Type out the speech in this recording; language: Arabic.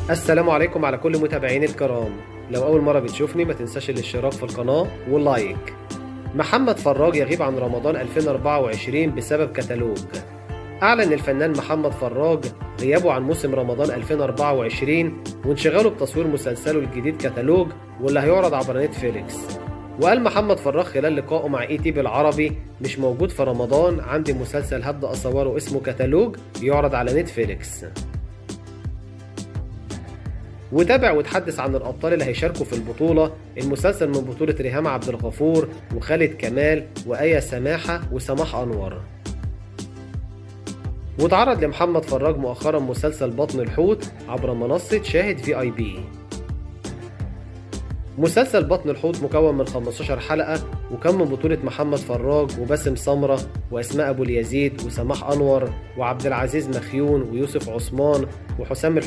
السلام عليكم على كل متابعيني الكرام. لو أول مرة بتشوفني ما تنساش الاشتراك في القناة واللايك. محمد فراج يغيب عن رمضان 2024 بسبب كتالوج. أعلن الفنان محمد فراج غيابه عن موسم رمضان 2024 وانشغاله بتصوير مسلسله الجديد كتالوج واللي هيعرض عبر نتفليكس. وقال محمد فراج خلال لقائه مع تي بالعربي: مش موجود في رمضان، عندي مسلسل هبدأ أصوره اسمه كتالوج يعرض على نتفليكس. وتابع وتحدث عن الأبطال اللي هيشاركوا في البطولة. المسلسل من بطولة ريهام عبد الغفور وخالد كمال وآية سماحة وسماح أنور. وتعرض لمحمد فراج مؤخرا مسلسل بطن الحوت عبر منصة شاهد VIP. مسلسل بطن الحوت مكون من 15 حلقة وكان من بطولة محمد فراج وباسم سمرة وأسماء أبو اليزيد وسماح أنور وعبد العزيز مخيون ويوسف عثمان وحسام